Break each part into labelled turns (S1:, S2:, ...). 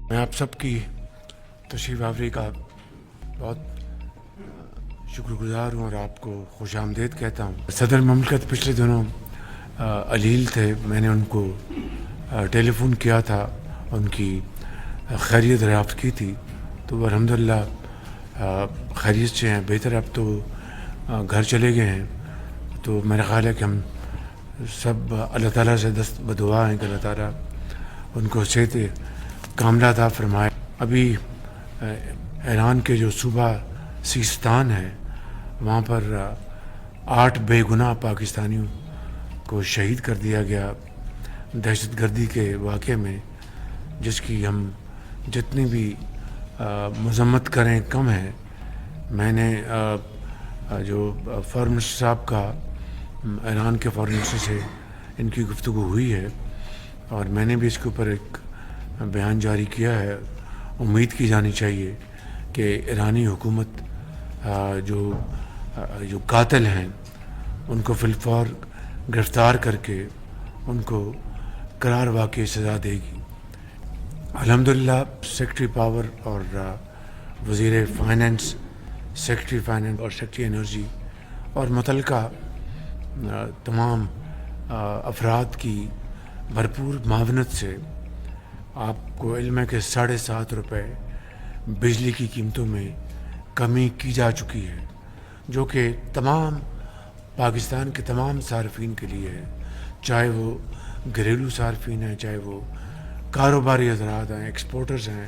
S1: میں آپ سب کی تشریف آوری کا بہت شکر گزار ہوں اور آپ کو خوش آمدید کہتا ہوں۔ صدر مملکت پچھلے دنوں علیل تھے، میں نے ان کو ٹیلی فون کیا تھا، ان کی خیریت دریافت کی تھی، تو الحمدللہ خیریت سے ہیں، بہتر اب تو گھر چلے گئے ہیں۔ تو میرا خیال ہے کہ ہم سب اللہ تعالیٰ سے دست بدعا ہیں کہ اللہ تعالیٰ ان کو صحت کاملہ عطا فرمائے۔ ابھی ایران کے جو صوبہ سیستان ہے، وہاں پر 8 بے گناہ پاکستانیوں کو شہید کر دیا گیا دہشت گردی کے واقعے میں، جس کی ہم جتنی بھی مذمت کریں کم ہے۔ میں نے جو فارن منسٹر صاحب کا ایران کے فارن منسٹر سے ان کی گفتگو ہوئی ہے، اور میں نے بھی اس کے اوپر ایک بیان جاری کیا ہے۔ امید کی جانی چاہیے کہ ایرانی حکومت جو قاتل ہیں ان کو فی الفور گرفتار کر کے ان کو قرار واقعی سزا دے گی۔ الحمدللہ سیکرٹری پاور اور وزیر فائنانس، سیکرٹری فائنانس اور سیکرٹری انرجی اور متعلقہ تمام افراد کی بھرپور معاونت سے آپ کو علم ہے کہ 7.5 روپے بجلی کی قیمتوں میں کمی کی جا چکی ہے، جو کہ تمام پاکستان کے تمام صارفین کے لیے ہے، چاہے وہ گھریلو صارفین ہیں، چاہے وہ کاروباری حضرات ہیں، ایکسپورٹرز ہیں،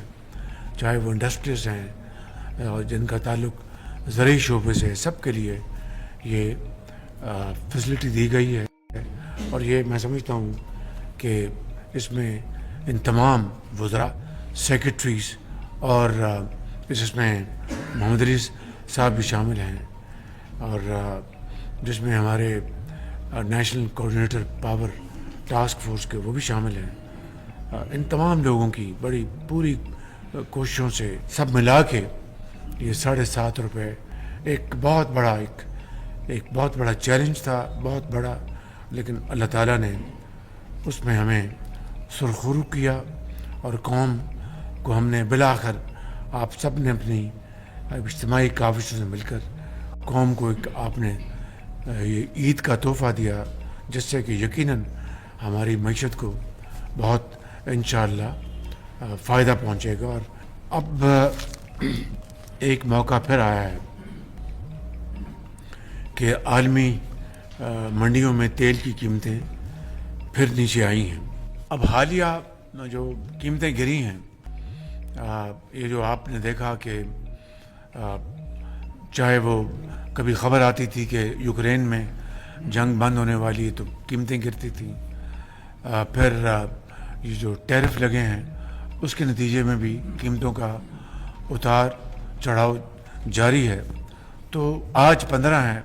S1: چاہے وہ انڈسٹریز ہیں اور جن کا تعلق زرعی شعبے سے ہے، سب کے لیے یہ فیسلٹی دی گئی ہے۔ اور یہ میں سمجھتا ہوں کہ اس میں ان تمام وزراء، سیکرٹریز اور اس میں محمد علی صاحب بھی شامل ہیں، اور جس میں ہمارے national coordinator power task force کے وہ بھی شامل ہیں۔ ان تمام لوگوں کی بڑی پوری کوششوں سے سب ملا کے یہ 7.5 روپے ایک بہت بڑا چیلنج تھا، بہت بڑا، لیکن اللہ تعالیٰ نے اس میں ہمیں سرخرو کیا، اور قوم کو ہم نے بالآخر آپ سب نے اپنی اجتماعی کاوشوں سے مل کر قوم کو ایک آپ نے یہ عید کا تحفہ دیا، جس سے کہ یقیناً ہماری معیشت کو بہت انشاءاللہ فائدہ پہنچے گا۔ اور اب ایک موقع پھر آیا ہے کہ عالمی منڈیوں میں تیل کی قیمتیں پھر نیچے آئی ہیں۔ اب حالیہ جو قیمتیں گری ہیں، یہ جو آپ نے دیکھا کہ چاہے وہ کبھی خبر آتی تھی کہ یوکرین میں جنگ بند ہونے والی ہے تو قیمتیں گرتی تھیں، پھر یہ جو ٹیرف لگے ہیں اس کے نتیجے میں بھی قیمتوں کا اتار چڑھاؤ جاری ہے۔ تو آج 15 ہیں،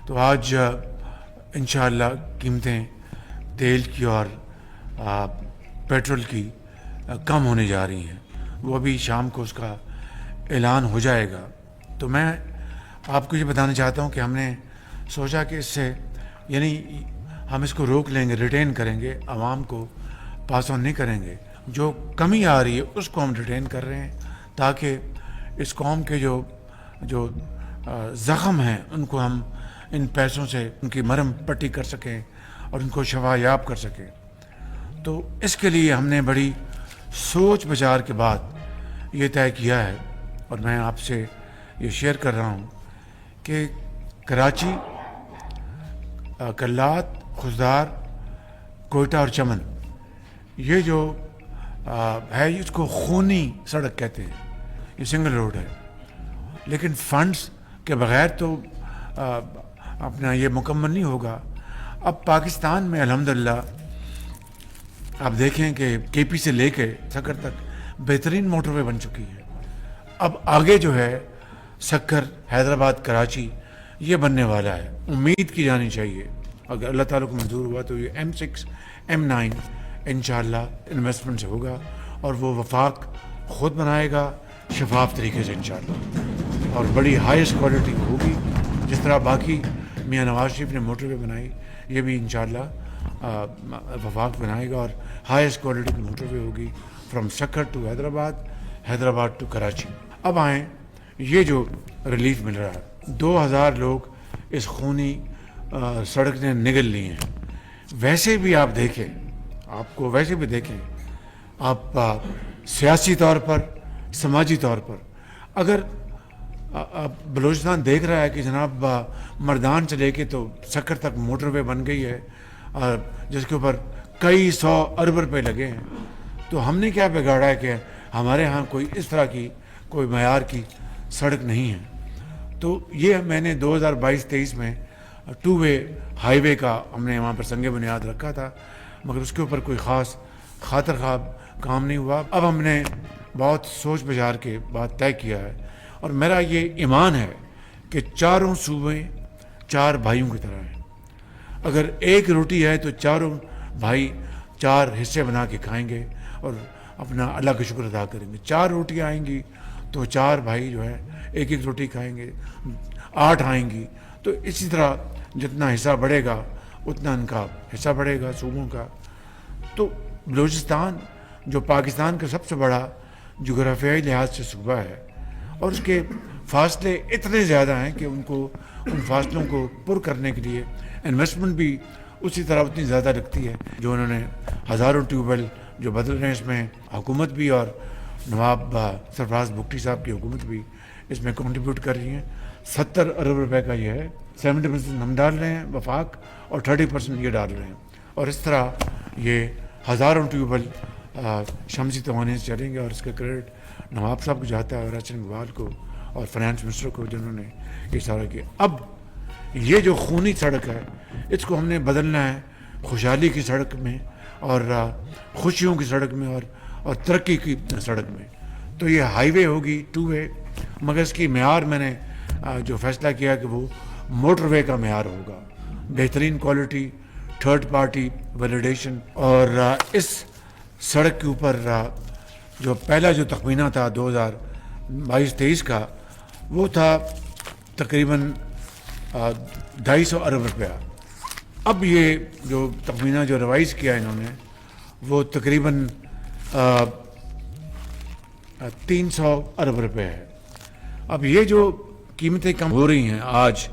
S1: تو آج انشاءاللہ قیمتیں تیل کی اور پیٹرول کی کم ہونے جا رہی ہیں، وہ ابھی شام کو اس کا اعلان ہو جائے گا۔ تو میں آپ کو یہ بتانا چاہتا ہوں کہ ہم نے سوچا کہ اس سے یعنی ہم اس کو روک لیں گے، ریٹین کریں گے، عوام کو پاس آن نہیں کریں گے۔ جو کمی آ رہی ہے اس کو ہم ریٹین کر رہے ہیں، تاکہ اس قوم کے جو زخم ہیں ان کو ہم ان پیسوں سے ان کی مرہم پٹی کر سکیں اور ان کو شفا یاب کر سکیں۔ تو اس کے لیے ہم نے بڑی سوچ بچار کے بعد یہ طے کیا ہے، اور میں آپ سے یہ شیئر کر رہا ہوں کہ کراچی، کلات، خضدار، کوئٹہ اور چمن، یہ جو ہے اس کو خونی سڑک کہتے ہیں، یہ سنگل روڈ ہے، لیکن فنڈز کے بغیر تو اپنا یہ مکمل نہیں ہوگا۔ اب پاکستان میں الحمدللہ آپ دیکھیں کہ کے پی سے لے کے سکر تک بہترین موٹر وے بن چکی ہے۔ اب آگے جو ہے سکر، حیدرآباد، کراچی یہ بننے والا ہے۔ امید کی جانی چاہیے اگر اللہ تعالیٰ کو منظور ہوا تو یہ M6 M9 انشاءاللہ انویسٹمنٹ سے ہوگا، اور وہ وفاق خود بنائے گا شفاف طریقے سے انشاءاللہ، اور بڑی ہائیسٹ کوالٹی ہوگی، جس طرح باقی میاں نواز شریف نے موٹر وے بنائی، یہ بھی انشاءاللہ वफाक बनाएगा और हाईएस्ट क्वालिटी की मोटरवे होगी from Sukkur to Hyderabad, Hyderabad to Karachi. अब आएँ ये जो रिलीफ मिल रहा है, 2000 लोग इस खूनी सड़क ने निगल लिए हैं। वैसे भी आप देखें, आपको वैसे भी देखें, आप सियासी तौर पर, समाजी तौर पर, अगर बलूचिस्तान देख रहा है कि जनाब मर्दान से लेके तो सक्खर तक मोटरवे बन गई है जिसके ऊपर कई 100 अरब रुपए लगे हैं, तो हमने क्या बिगाड़ा है कि हमारे यहाँ कोई इस तरह की कोई मयार की सड़क नहीं है। तो ये मैंने 2022-23 में 2 वे हाईवे का हमने वहाँ पर संगे बुनियाद रखा था, मगर उसके ऊपर कोई ख़ास खातर ख्वाह काम नहीं हुआ। अब हमने बहुत सोच विचार के बात तय किया है और मेरा ये ईमान है कि चारों सूबे 4 भाइयों की तरह हैं। अगर एक रोटी है तो चारों भाई 4 हिस्से बना के खाएंगे और अपना अल्लाह का शुक्र अदा करेंगे। 4 रोटियाँ आएंगी तो 4 भाई जो है एक एक रोटी खाएंगे, 8 आएंगी तो इसी तरह जितना हिस्सा बढ़ेगा उतना इनका हिस्सा बढ़ेगा सूबों का। तो बलूचिस्तान जो पाकिस्तान का सबसे बड़ा जोग्राफियाई लिहाज से सूबा है और उसके फासले इतने ज़्यादा हैं कि उनको उन फासलों को पुर करने के लिए इन्वेस्टमेंट भी उसी तरह उतनी ज़्यादा लगती है। जो उन्होंने हज़ारों ट्यूबवेल जो बदल रहे हैं, इसमें हुकूमत भी और नवाब सरफराज भुगटी साहब की हुकूमत भी इसमें कंट्रीब्यूट कर रही है। 70 अरब रुपए का ये है, 70% हम डाल रहे हैं वफाक और 30% ये डाल रहे हैं और इस तरह ये हज़ारों ट्यूबवेल शमसी तवानी से चलेंगे और इसका क्रेडिट नवाब साहब को जाता है और अचन इकबाल को और फाइनेंस मिनिस्टर को जिन्होंने ये सारा किया। अब ये जो खूनी सड़क है इसको हमने बदलना है खुशहाली की सड़क में और खुशियों की सड़क में और तरक्की की सड़क में। तो ये हाईवे होगी 2 वे, मगर इसकी मेयार मैंने जो फैसला किया कि वो मोटरवे का मेयार होगा, बेहतरीन क्वालिटी, थर्ड पार्टी वैलिडेशन। और इस सड़क के ऊपर जो पहला जो तखमीना था 2022-23 का वो था तकरीबन 250 अरब रुपया। अब ये जो तखमीना जो रिवाइज़ किया इन्होंने वो तकरीबन 300 अरब रुपये है। अब ये जो कीमतें कम हो रही हैं आज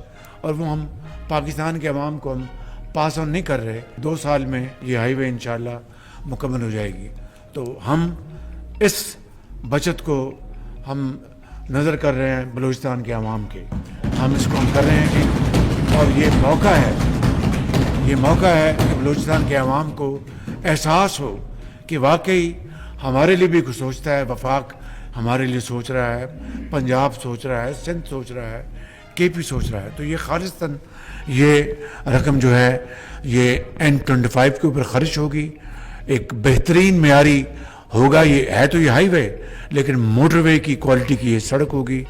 S1: और वो हम पाकिस्तान के अवाम को हम पास ऑन नहीं कर रहे, 2 साल में ये हाईवे इंशाल्लाह मुकम्मल हो जाएगी। तो हम इस बचत को हम नज़र कर रहे हैं बलूचिस्तान के अवाम के, हम इसको हम कर रहे हैं कि और ये मौका है कि बलूचिस्तान के अवाम को एहसास हो कि वाकई हमारे लिए भी कुछ सोचता है, वफाक हमारे लिए सोच रहा है, पंजाब सोच रहा है, सिंध सोच रहा है, केपी सोच रहा है। तो ये खालिस्तन ये रकम जो है ये N25 के ऊपर खर्च होगी, एक बेहतरीन मेयारी होगा। ये है तो ये हाईवे लेकिन मोटरवे की क्वालिटी की ये सड़क होगी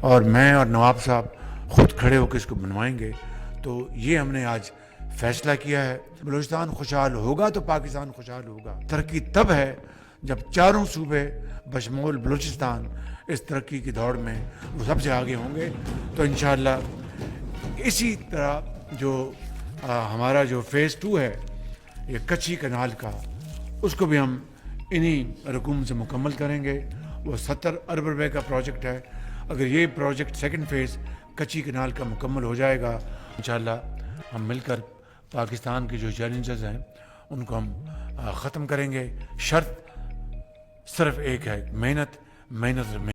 S1: और मैं और नवाब साहब खुद खड़े होकर इसको बनवाएंगे। तो ये हमने आज फैसला किया है। बलूचिस्तान खुशहाल होगा तो पाकिस्तान खुशहाल होगा। तरक्की तब है जब चारों सूबे बशमूल बलूचिस्तान इस तरक्की की दौड़ में वो सबसे आगे होंगे। तो इंशाअल्लाह इसी तरह जो हमारा जो फ़ेज़ 2 है ये कच्ची कनाल का, उसको भी हम इन्हीं रकूम से मुकम्मल करेंगे। वो 70 अरब रुपए का प्रोजेक्ट है। अगर ये प्रोजेक्ट सेकंड फेज़ कच्ची कनाल का मुकम्मल हो जाएगा इंशाअल्लाह हम मिलकर पाकिस्तान के जो चैलेंजेस हैं उनको हम ख़त्म करेंगे। शर्त सिर्फ एक है, मेहनत।